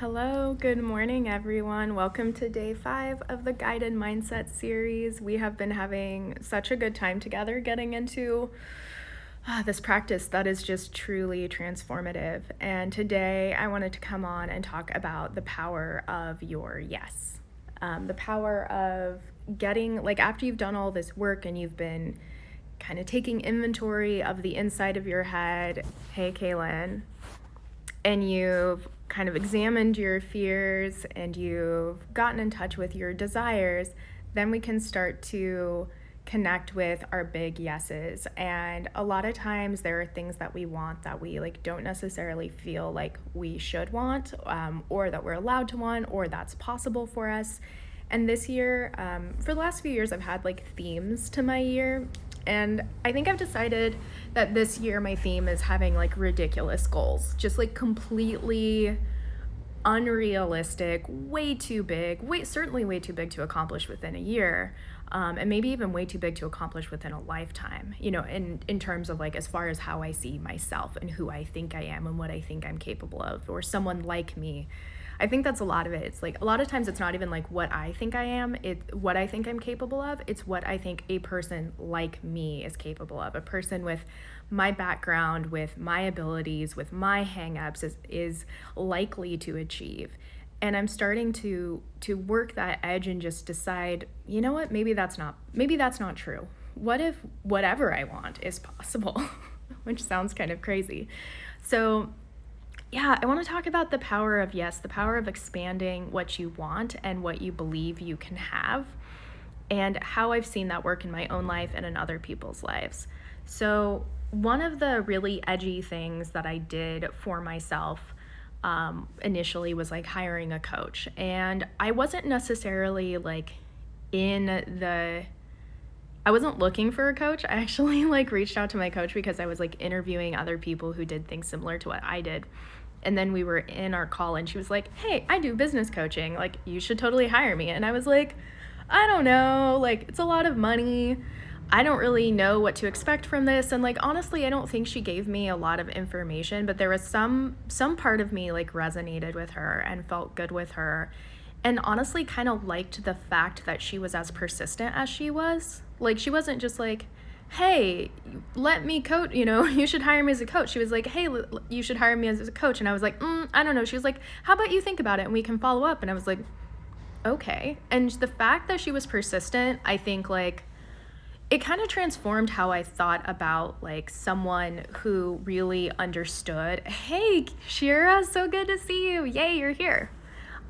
Hello, good morning, everyone. Welcome to day 5 of the Guided Mindset series. We have been having such a good time together getting into this practice that is just truly transformative. And today I wanted to come on and talk about the power of your yes. The power of getting, like, after you've done all this work and you've been kind of taking inventory of the inside of your head. Hey, Kaylin. And you've kind of examined your fears and you've gotten in touch with your desires, then we can start to connect with our big yeses. And a lot of times there are things that we want that we don't necessarily feel like we should want, or that we're allowed to want, or that's possible for us. And this year, for the last few years, I've had themes to my year. And I think I've decided that this year my theme is having ridiculous goals, just completely unrealistic, way too big, certainly way too big to accomplish within a year, and maybe even way too big to accomplish within a lifetime, in terms of as far as how I see myself and who I think I am and what I think I'm capable of, or someone like me. I think that's a lot of it. It's a lot of times it's not even what I think I am, what I think I'm capable of. It's what I think a person like me is capable of. A person with my background, with my abilities, with my hang-ups is likely to achieve. And I'm starting to work that edge and just decide, you know what, maybe that's not true. What if whatever I want is possible? Which sounds kind of crazy. So yeah, I want to talk about the power of yes, the power of expanding what you want and what you believe you can have, and how I've seen that work in my own life and in other people's lives. So one of the really edgy things that I did for myself initially was hiring a coach. And I wasn't necessarily I wasn't looking for a coach. I actually reached out to my coach because I was interviewing other people who did things similar to what I did. And then we were in our call and she was like, hey, I do business coaching. You should totally hire me. And I was like, I don't know. It's a lot of money. I don't really know what to expect from this. And honestly, I don't think she gave me a lot of information, but there was some part of me resonated with her and felt good with her. And honestly kind of liked the fact that she was as persistent as she was. She wasn't just hey, let me coach, you should hire me as a coach. She was like, hey, you should hire me as a coach. And I was like, I don't know. She was like, how about you think about it and we can follow up? And I was like, okay. And the fact that she was persistent, I think it kind of transformed how I thought about someone who really understood, hey, Shira, so good to see you. Yay, you're here.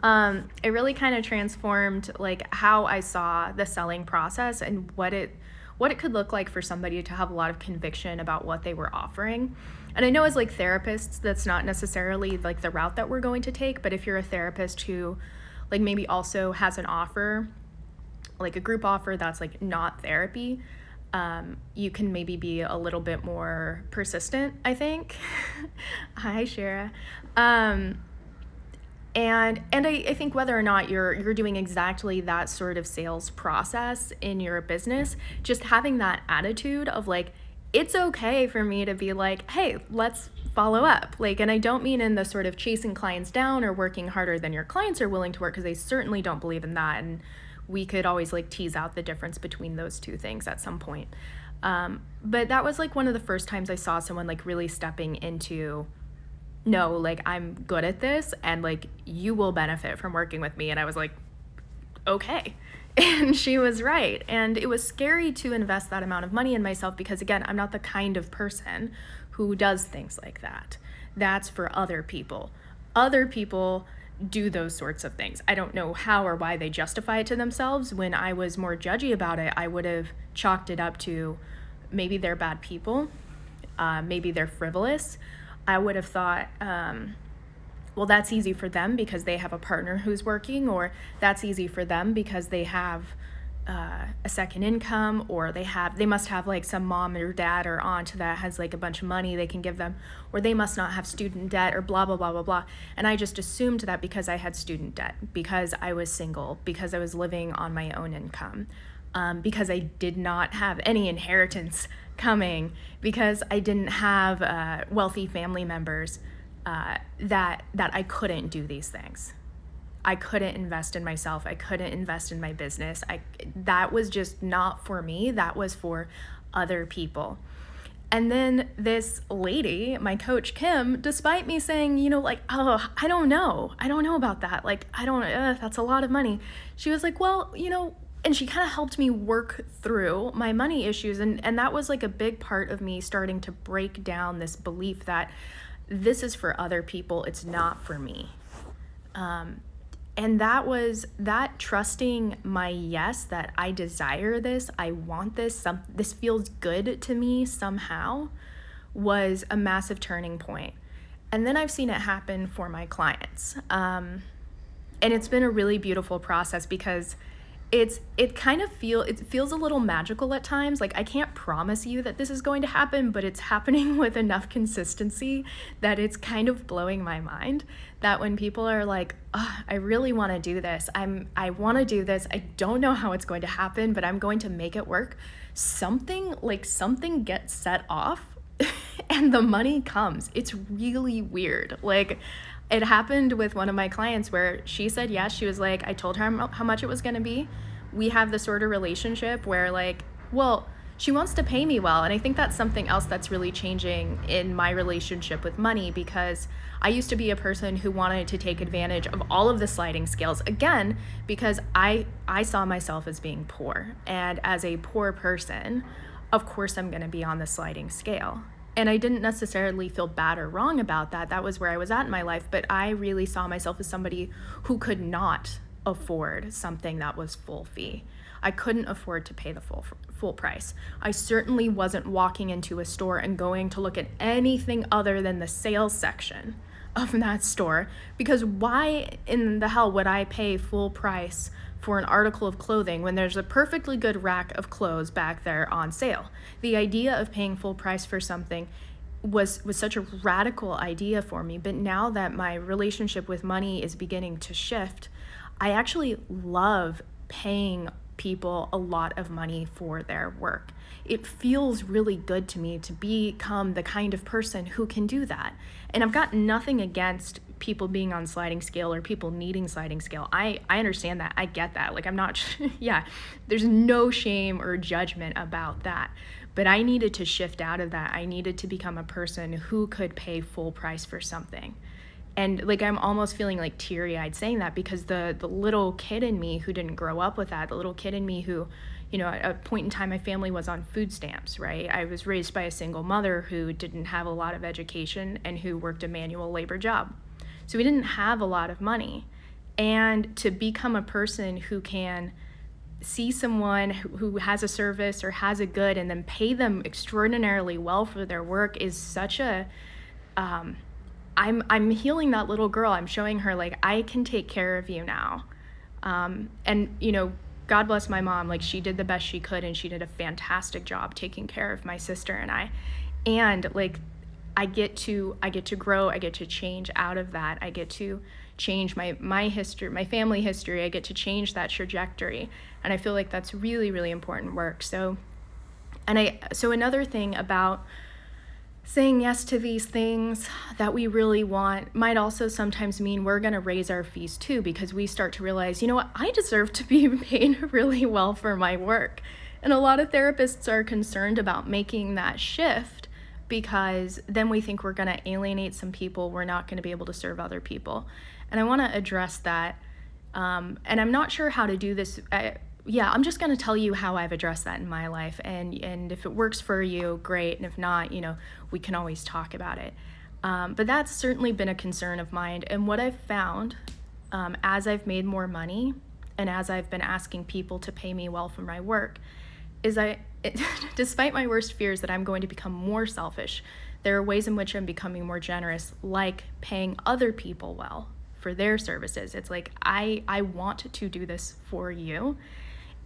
It really kind of transformed how I saw the selling process and what it could look like for somebody to have a lot of conviction about what they were offering. And I know as therapists, that's not necessarily the route that we're going to take, but if you're a therapist who maybe also has an offer, a group offer that's not therapy, you can maybe be a little bit more persistent, I think. Hi, Shara. And I think whether or not you're doing exactly that sort of sales process in your business, just having that attitude of it's okay for me to be hey, let's follow up. And I don't mean in the sort of chasing clients down or working harder than your clients are willing to work, because they certainly don't believe in that. And we could always tease out the difference between those two things at some point. But that was one of the first times I saw someone really stepping into, no, I'm good at this and you will benefit from working with me. And I was like, okay. And she was right. And it was scary to invest that amount of money in myself because, again, I'm not the kind of person who does things like that. That's for other people. Other people do those sorts of things. I don't know how or why they justify it to themselves. When I was more judgy about it, I would have chalked it up to maybe they're bad people, maybe they're frivolous. I would have thought, well, that's easy for them because they have a partner who's working, or that's easy for them because they have a second income, or they must have some mom or dad or aunt that has a bunch of money they can give them, or they must not have student debt, or blah, blah, blah, blah, blah. And I just assumed that because I had student debt, because I was single, because I was living on my own income, because I did not have any inheritance coming, because I didn't have wealthy family members, that I couldn't do these things. I couldn't invest in myself. I couldn't invest in my business. That was just not for me. That was for other people. And then this lady, my coach, Kim, despite me saying, like, oh, I don't know about that. Like, that's a lot of money. She was like, well, and she kind of helped me work through my money issues. And that was like a big part of me starting to break down this belief that this is for other people. It's not for me. And that trusting my yes, that I desire this, I want this, this feels good to me somehow, was a massive turning point. And then I've seen it happen for my clients. And it's been a really beautiful process because it feels a little magical at times. Like, I can't promise you that this is going to happen, but it's happening with enough consistency that it's kind of blowing my mind, that when people are like, oh, I really want to do this. I want to do this. I don't know how it's going to happen, but I'm going to make it work. Something gets set off and the money comes. It's really weird. Like, it happened with one of my clients where she said yes. She was like, I told her how much it was going to be. We have the sort of relationship where, like, well, she wants to pay me well. And I think that's something else that's really changing in my relationship with money, because I used to be a person who wanted to take advantage of all of the sliding scales, again, because I saw myself as being poor. And as a poor person, of course, I'm going to be on the sliding scale. And I didn't necessarily feel bad or wrong about that. That was where I was at in my life. But I really saw myself as somebody who could not afford something that was full fee. I couldn't afford to pay the full price. I certainly wasn't walking into a store and going to look at anything other than the sales section of that store, because why in the hell would I pay full price for an article of clothing when there's a perfectly good rack of clothes back there on sale? The idea of paying full price for something was such a radical idea for me. But now that my relationship with money is beginning to shift, I actually love paying people a lot of money for their work. It feels really good to me to become the kind of person who can do that. And I've got nothing against people being on sliding scale or people needing sliding scale. I understand that. I get that. Like, I'm not, yeah, there's no shame or judgment about that. But I needed to shift out of that. I needed to become a person who could pay full price for something. And like, I'm almost feeling like teary-eyed saying that, because the little kid in me who didn't grow up with that, the little kid in me who, at a point in time, my family was on food stamps, right? I was raised by a single mother who didn't have a lot of education and who worked a manual labor job. So we didn't have a lot of money. And to become a person who can see someone who has a service or has a good and then pay them extraordinarily well for their work is such a, I'm healing that little girl. I'm showing her, like, I can take care of you now. And, God bless my mom. Like, she did the best she could, and she did a fantastic job taking care of my sister and I. And like, I get to grow. I get to change out of that. I get to change my history, my family history. I get to change that trajectory. And I feel like that's really, really important work. So another thing about saying yes to these things that we really want might also sometimes mean we're going to raise our fees too, because we start to realize, what, I deserve to be paid really well for my work. And a lot of therapists are concerned about making that shift, because then we think we're going to alienate some people. We're not going to be able to serve other people. And I want to address that. And I'm not sure how to do this. I'm just going to tell you how I've addressed that in my life. And if it works for you, great. And if not, we can always talk about it. But that's certainly been a concern of mine. And what I've found as I've made more money and as I've been asking people to pay me well for my work is despite my worst fears that I'm going to become more selfish, there are ways in which I'm becoming more generous, like paying other people well for their services. It's like, I want to do this for you.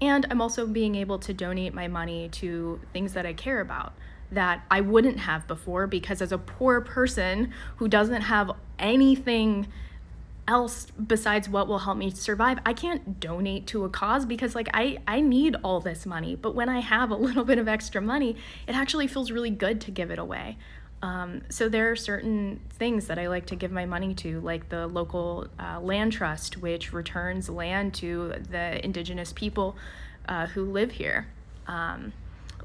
And I'm also being able to donate my money to things that I care about that I wouldn't have before, because as a poor person who doesn't have anything else besides what will help me survive, I can't donate to a cause, because like I need all this money. But when I have a little bit of extra money, it actually feels really good to give it away. So there are certain things that I like to give my money to, like the local land trust, which returns land to the indigenous people who live here.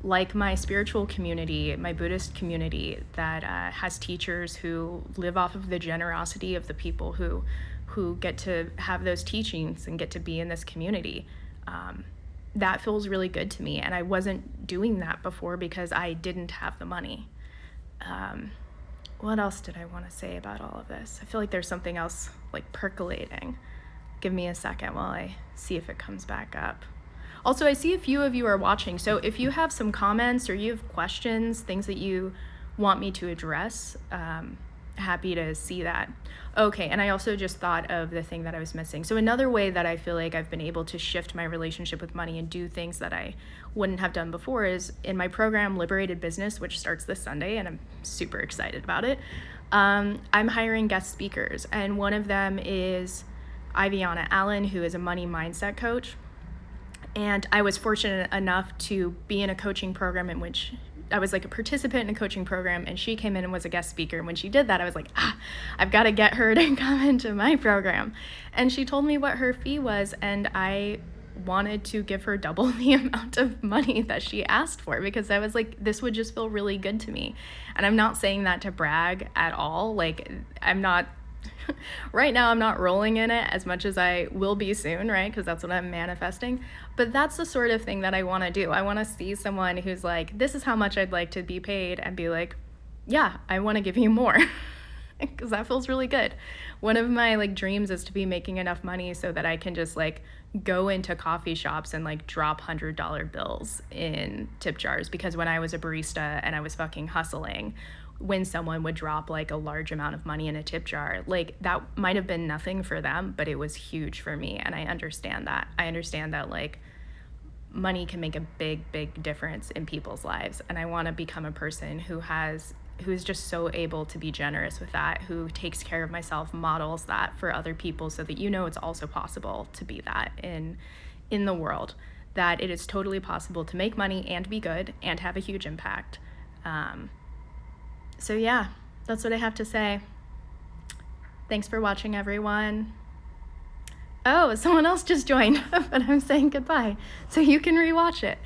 Like my spiritual community, my Buddhist community that has teachers who live off of the generosity of the people who get to have those teachings and get to be in this community. That feels really good to me, and I wasn't doing that before because I didn't have the money. What else did I want to say about all of this? I feel like there's something else like percolating. Give me a second while I see if it comes back up. Also, I see a few of you are watching, so if you have some comments or you have questions, things that you want me to address, happy to see that. Okay, and I also just thought of the thing that I was missing. So another way that I feel like I've been able to shift my relationship with money and do things that I wouldn't have done before is in my program, Liberated Business, which starts this Sunday, and I'm super excited about it. I'm hiring guest speakers, and one of them is Iviana Allen, who is a money mindset coach. And I was fortunate enough to be in a coaching program in which I was like a participant in a coaching program, and she came in and was a guest speaker. And when she did that, I was like, I've got to get her to come into my program. And she told me what her fee was, and I wanted to give her double the amount of money that she asked for, because I was like, this would just feel really good to me. And I'm not saying that to brag at all. Like, I'm not right now, I'm not rolling in it as much as I will be soon, right? Because that's what I'm manifesting. But that's the sort of thing that I want to do. I want to see someone who's like, this is how much I'd like to be paid, and be like, yeah, I want to give you more. Because that feels really good. One of my like dreams is to be making enough money so that I can just like go into coffee shops and like drop $100 bills in tip jars. Because when I was a barista and I was fucking hustling, when someone would drop like a large amount of money in a tip jar, like that might have been nothing for them, but it was huge for me. And I understand that. I understand that like money can make a big difference in people's lives. And I want to become a person who's just so able to be generous with that, who takes care of myself, models that for other people, so that it's also possible to be that in the world, that it is totally possible to make money and be good and have a huge impact. So yeah, that's what I have to say. Thanks for watching, everyone. Oh, someone else just joined, but I'm saying goodbye, so you can rewatch it.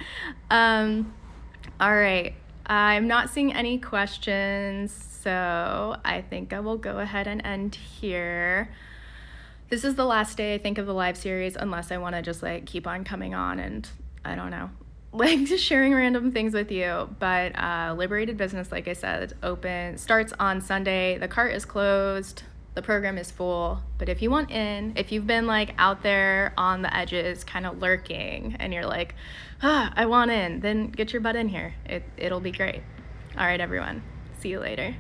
All right, I'm not seeing any questions, so I think I will go ahead and end here. This is the last day, I think, of the live series, unless I want to just like keep on coming on and I don't know, like just sharing random things with you. But Liberated Business, like I said, open, starts on Sunday. The cart is closed. The program is full. But if you want in, if you've been like out there on the edges kind of lurking and you're like, I want in, then get your butt in here. It'll be great. All right, everyone. See you later.